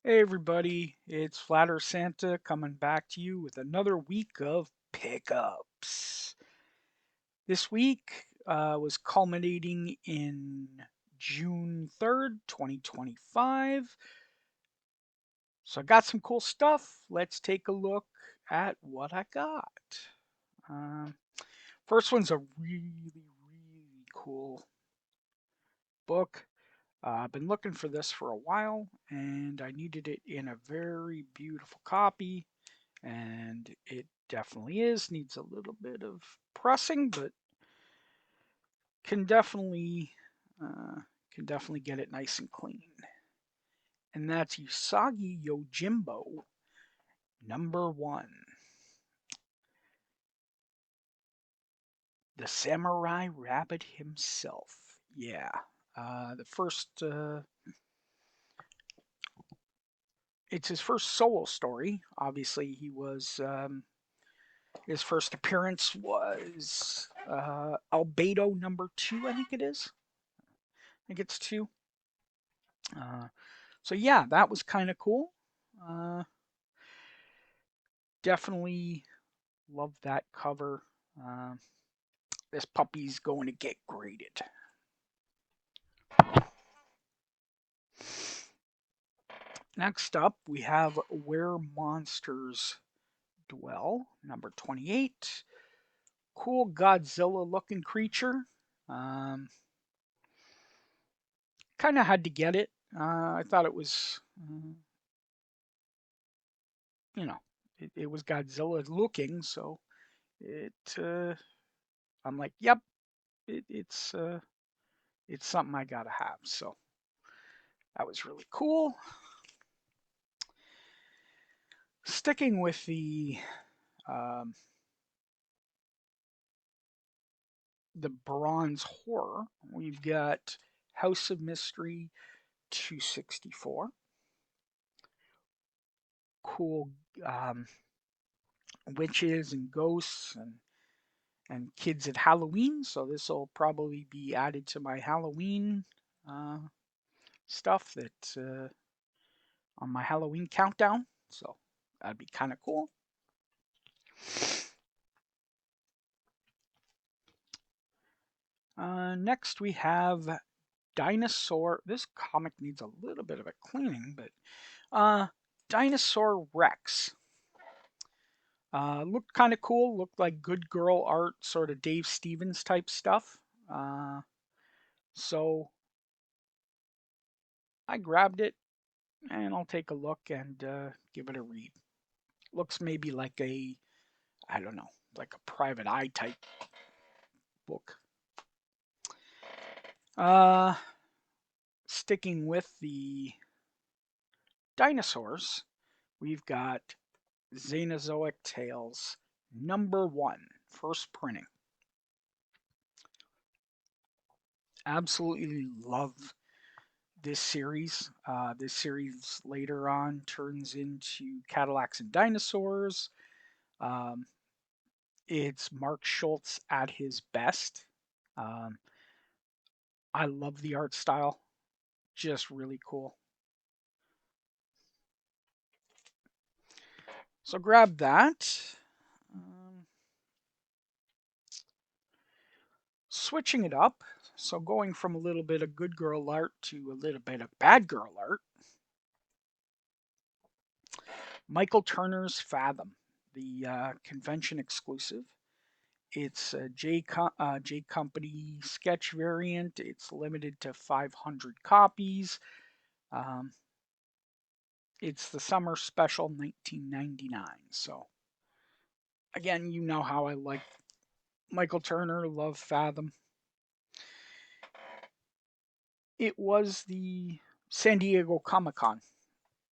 Hey everybody, it's Flatter Santa coming back to you with another week of pickups. This week was culminating in June 3rd, 2025. So I got some cool stuff. Let's take a look at what I got. Um, First one's a really cool book. I've been looking for this for a while and I needed it in a very beautiful copy. And it definitely is. Needs a little bit of pressing, but can definitely uh, can definitely get it nice and clean. And that's Usagi Yojimbo #1, the Samurai Rabbit himself. Yeah, the first. It's his first solo story. Obviously, he was. His first appearance was Albedo #2, I think it is. I think it's two. Uh, So yeah, that was kind of cool. Uh, Definitely love that cover. Uh, this puppy's going to get graded. Next up, we have Where Monsters Dwell, #28. Cool Godzilla-looking creature. Um, kind of had to get it. I thought it was, you know, it was Godzilla looking, so it. I'm like, yep, it's something I gotta have. So that was really cool. Sticking with um, the bronze horror, we've got House of Mystery 264. Cool um, witches and ghosts and kids at Halloween. So this will probably be added to my Halloween uh, stuff that on my Halloween countdown. So that'd be kind of cool. Next we have Dinosaur. This comic needs a little bit of a cleaning, but Dinosaur Rex. Looked kind of cool. Looked like good girl art, sort of Dave Stevens type stuff. Uh, so I grabbed it and I'll take a look and give it a read. Looks maybe like I don't know, like a private eye type book. Uh, Sticking with the dinosaurs, we've got Xenozoic Tales #1, first printing. Absolutely love this series. This series later on turns into Cadillacs and Dinosaurs. Um, it's Mark Schultz at his best. Um, I love the art style, just really cool. So grab that. Um, Switching it up, so going from a little bit of good girl art to a little bit of bad girl art. Michael Turner's Fathom, the convention exclusive. It's a J Company sketch variant. It's limited to 500 copies. Um, it's the summer special 1999. So, again, you know how I like Michael Turner, love Fathom. It was the San Diego Comic Con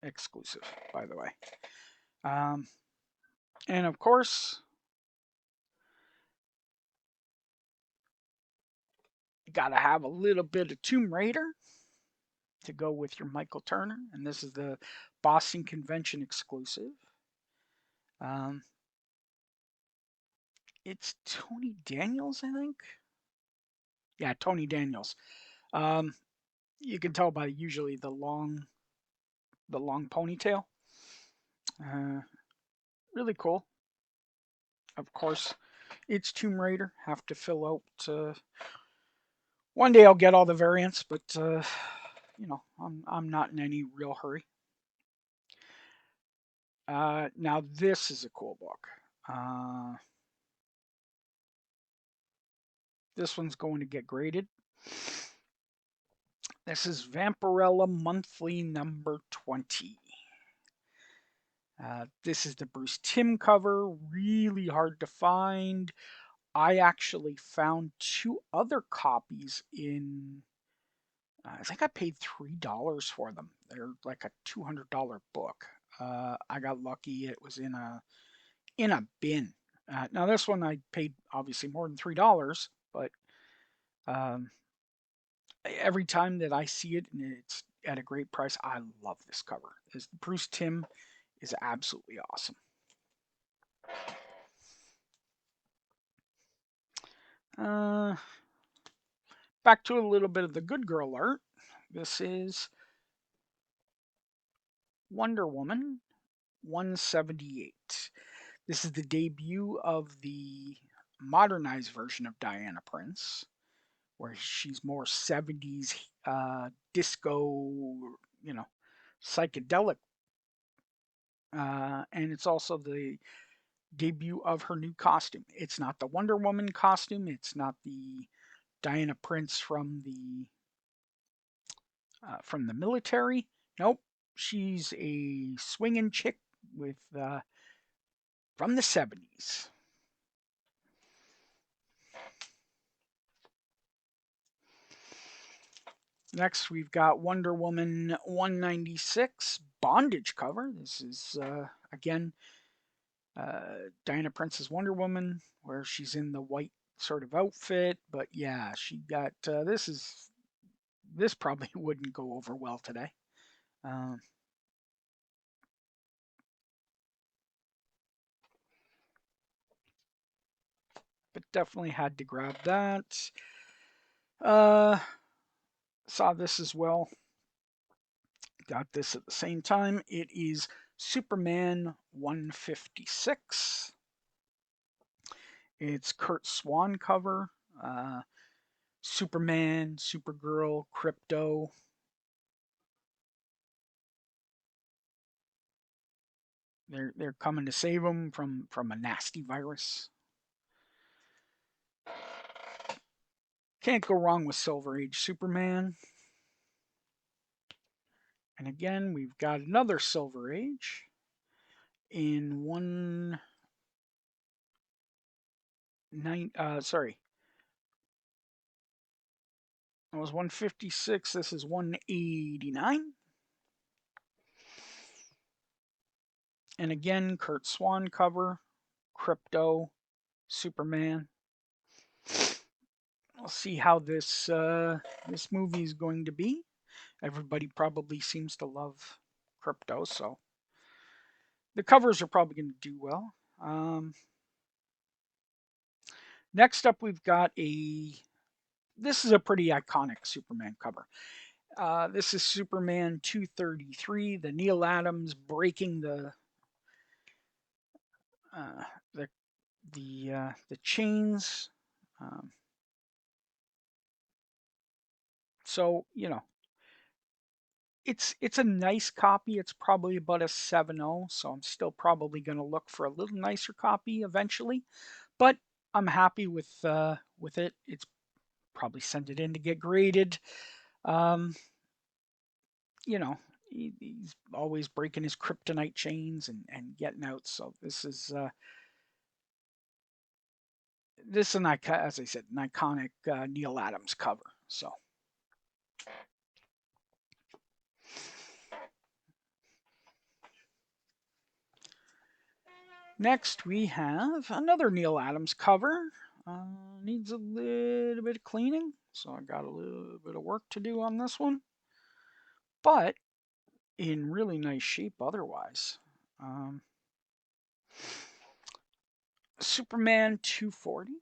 exclusive, by the way. Um, and of course, you got to have a little bit of Tomb Raider to go with your Michael Turner. And this is the Boston Convention exclusive. Um, it's Tony Daniels, I think. Yeah, Tony Daniels. Um, you can tell by usually the long ponytail. Uh, really cool. Of course, it's Tomb Raider. Have to fill out. One day I'll get all the variants, but I'm not in any real hurry. Now this is a cool book. This one's going to get graded. This is Vampirella Monthly number 20. This is the Bruce Timm cover, really hard to find. I actually found two other copies in. I think I paid $3 for them. They're like a $200 book. I got lucky; it was in a bin. Now this one I paid obviously more than $3, but um, every time that I see it and it's at a great price, I love this cover. Bruce Timm is absolutely awesome. Back to a little bit of the good girl art. This is Wonder Woman 178. This is the debut of the modernized version of Diana Prince, where she's more 70s disco, psychedelic. And it's also the debut of her new costume. It's not the Wonder Woman costume. It's not the Diana Prince from the military. Nope, she's a swinging chick with from the 70s. Next, we've got Wonder Woman 196 bondage cover. This is again Diana Prince's Wonder Woman, where she's in the white sort of outfit. But yeah, she got this probably wouldn't go over well today. Um, but definitely had to grab that. Saw this as well. Got this at the same time. It is Superman 156. It's Kurt Swan cover. Superman, Supergirl, Crypto. They're coming to save him from a nasty virus. Can't go wrong with Silver Age Superman. And again, we've got another Silver Age in sorry. That was 156. This is 189. And again, Kurt Swan cover, Crypto, Superman. We'll see how this movie is going to be. Everybody probably seems to love Crypto, so the covers are probably going to do well. Next up, we've got this is a pretty iconic Superman cover. This is Superman 233, the Neil Adams breaking the chains. So it's a nice copy. It's probably about a 7.0, so I'm still probably going to look for a little nicer copy eventually. But I'm happy with it. It's probably send it in to get graded. He's always breaking his kryptonite chains and getting out. So this is as I said, an iconic Neil Adams cover. So. Next, we have another Neil Adams cover. Needs a little bit of cleaning, so I got a little bit of work to do on this one. But in really nice shape otherwise. Superman 240.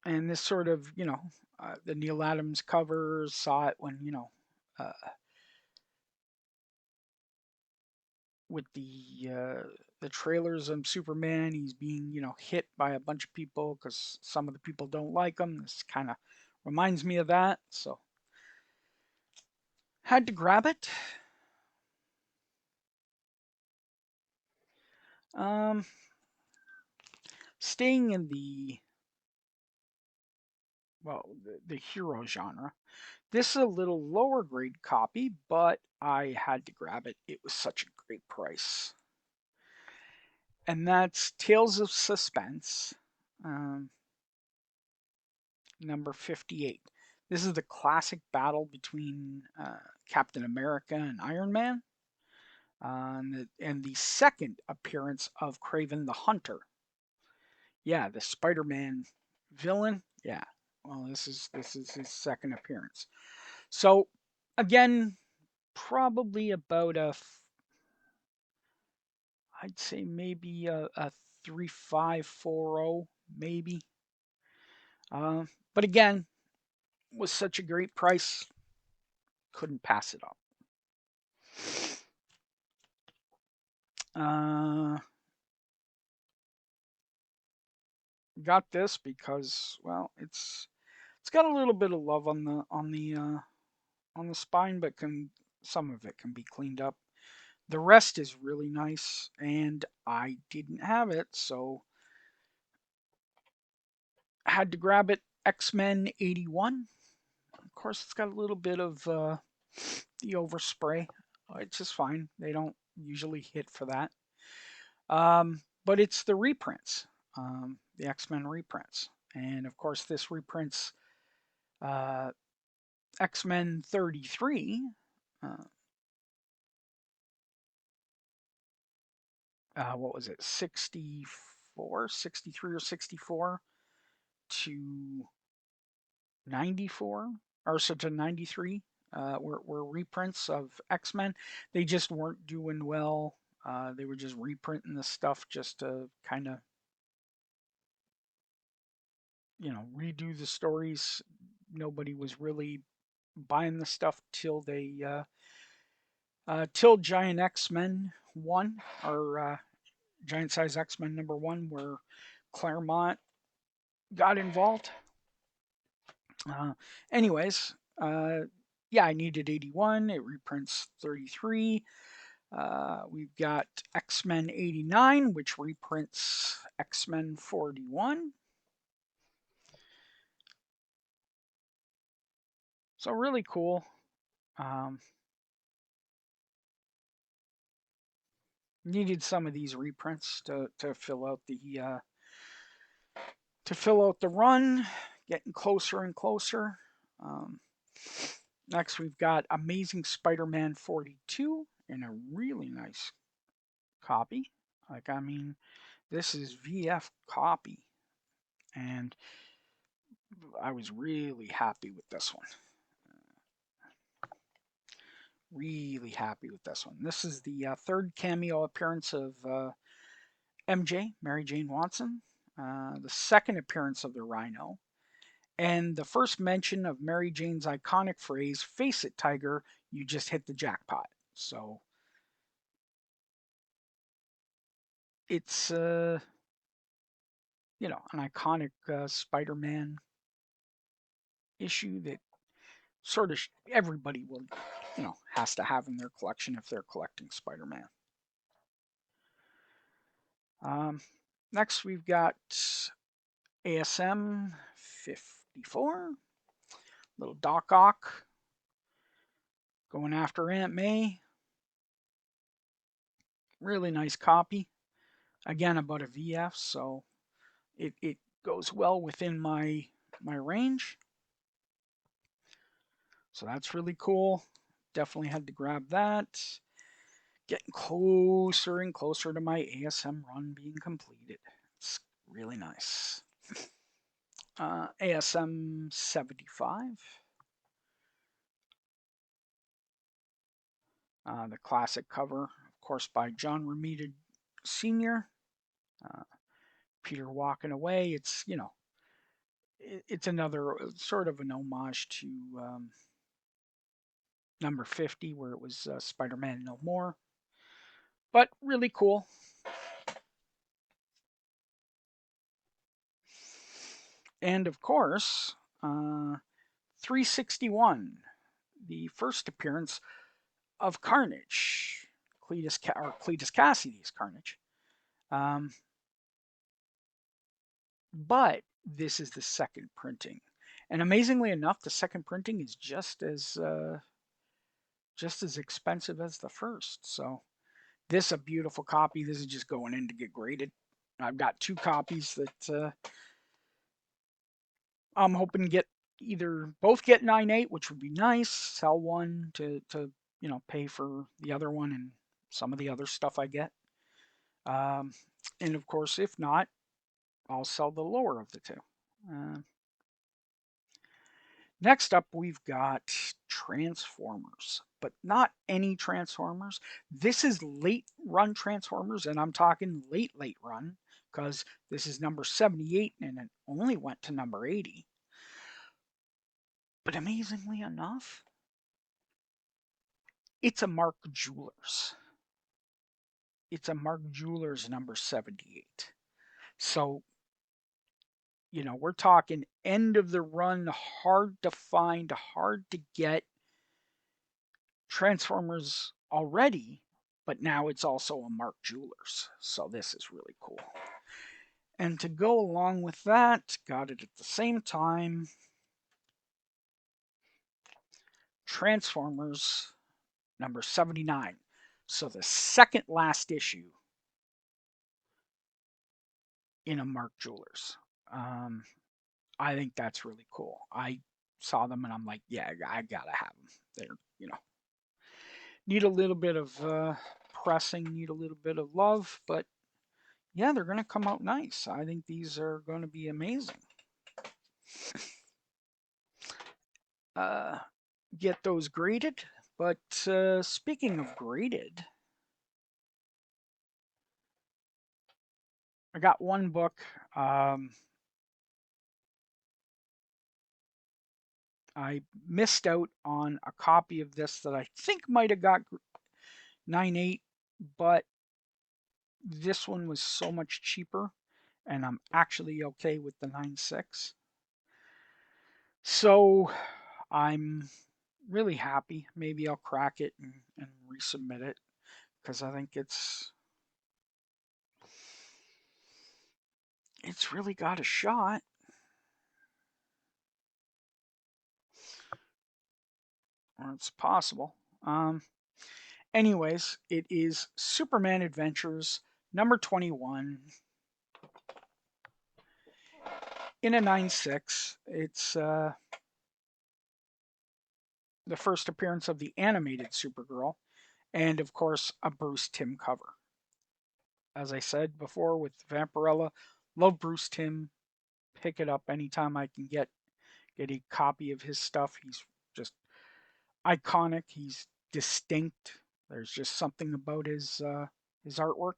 And this sort of, the Neil Adams covers, saw it when, uh, with the trailers of Superman, he's being, hit by a bunch of people because some of the people don't like him. This kind of reminds me of that. So had to grab it. Um, Staying in the hero genre. This is a little lower grade copy, but I had to grab it. It was such a great price. And that's Tales of Suspense, um, number 58. This is the classic battle between Captain America and Iron Man, and the second appearance of Kraven the Hunter. Yeah, the Spider-Man villain. Yeah, well, this is his second appearance. So, again, probably about I'd say maybe a 3540, maybe. Uh, but again, was such a great price, couldn't pass it up. Uh, got this because, well, it's got a little bit of love on the spine, but can some of it can be cleaned up. The rest is really nice, and I didn't have it, so had to grab it. X-Men 81. Of course, it's got a little bit of the overspray, which is fine. They don't usually hit for that. But it's the reprints, the X-Men reprints. And of course, this reprints uh, X-Men 33. Uh, what was it? 64, 63, or 64 to 94, or so to 93, were reprints of X-Men. They just weren't doing well. They were just reprinting the stuff just to kind of, redo the stories. Nobody was really buying the stuff till Giant X-Men 1, or Giant Size X-Men number 1, where Claremont got involved. Uh, anyways, yeah, I needed 81. It reprints 33. We've got X-Men 89, which reprints X-Men 41. So really cool. Um, Needed some of these reprints to fill out the run. Getting closer and closer. Um, Next, we've got Amazing Spider-Man 42 in a really nice copy. Like, I mean, this is VF copy, and I was really happy with this one. Really happy with this one. This is the third cameo appearance of MJ, Mary Jane Watson, the second appearance of the Rhino, and the first mention of Mary Jane's iconic phrase, "Face it, Tiger, you just hit the jackpot." So it's an iconic Spider-Man issue that sort of everybody will, has to have in their collection if they're collecting Spider-Man. Um, Next, we've got ASM 54, little Doc Ock going after Aunt May. Really nice copy. Again, about a VF, so it goes well within my range. So that's really cool. Definitely had to grab that. Getting closer and closer to my ASM run being completed. It's really nice. ASM 75. The classic cover, of course, by John Romita Sr. Uh, Peter walking away. It's, it's another sort of an homage to number 50, where it was Spider-Man No More. But really cool. And of course, 361, the first appearance of Carnage, Cletus Cassidy's Carnage. But this is the second printing, and amazingly enough, the second printing is just as expensive as the first. So this is a beautiful copy. This is just going in to get graded. I've got two copies that I'm hoping to get either both get 9.8, which would be nice. Sell one to pay for the other one and some of the other stuff I get. And of course, if not, I'll sell the lower of the two. Next up, we've got Transformers, but not any Transformers. This is late run Transformers, and I'm talking late run, because this is number 78 and it only went to number 80. But amazingly enough, it's a Mark Jewelers. It's a Mark Jewelers number 78. So, we're talking end of the run, hard to find, hard to get Transformers already, but now it's also a Mark Jewelers. So this is really cool. And to go along with that, got it at the same time, Transformers number 79. So the second last issue in a Mark Jewelers. I think that's really cool. I saw them and I'm like, yeah, I gotta have them. They're, need a little bit of pressing, need a little bit of love, but yeah, they're gonna come out nice. I think these are going to be amazing. Get those graded. But speaking of graded, I got one book. I missed out on a copy of this that I think might have got 9.8, but this one was so much cheaper, and I'm actually okay with the 9.6. So I'm really happy. Maybe I'll crack it and resubmit it, because I think it's really got a shot. Or it's possible. Anyways, it is Superman Adventures number 21 in a 9.6. It's the first appearance of the animated Supergirl, and of course, a Bruce Timm cover. As I said before with Vampirella, love Bruce Timm. Pick it up anytime I can get a copy of his stuff. He's just iconic. He's distinct. There's just something about his artwork,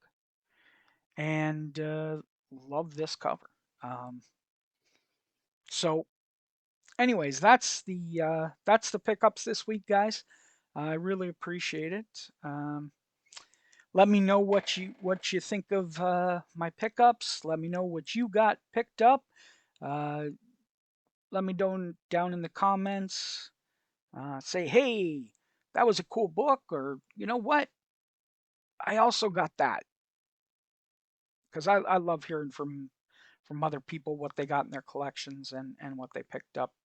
and love this cover. So, anyways, that's the pickups this week, guys. I really appreciate it. Let me know what you think of my pickups. Let me know what you got picked up. Let me know down in the comments. Say, hey, that was a cool book, or you know what? I also got that, because I love hearing from other people what they got in their collections and what they picked up.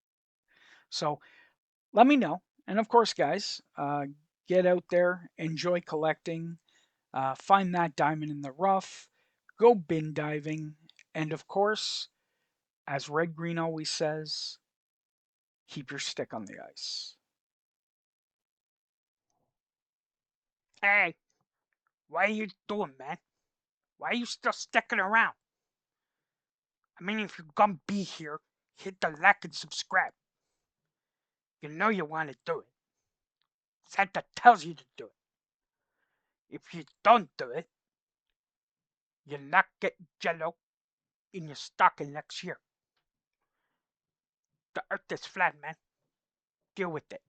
So let me know. And of course, guys, get out there, enjoy collecting, find that diamond in the rough, go bin diving, and of course, as Red Green always says, keep your stick on the ice. Hey, what are you doing, man? Why are you still sticking around? I mean, if you're gonna be here, hit the like and subscribe. You know you want to do it. Santa tells you to do it. If you don't do it, you'll not get jello in your stocking next year. The earth is flat, man. Deal with it.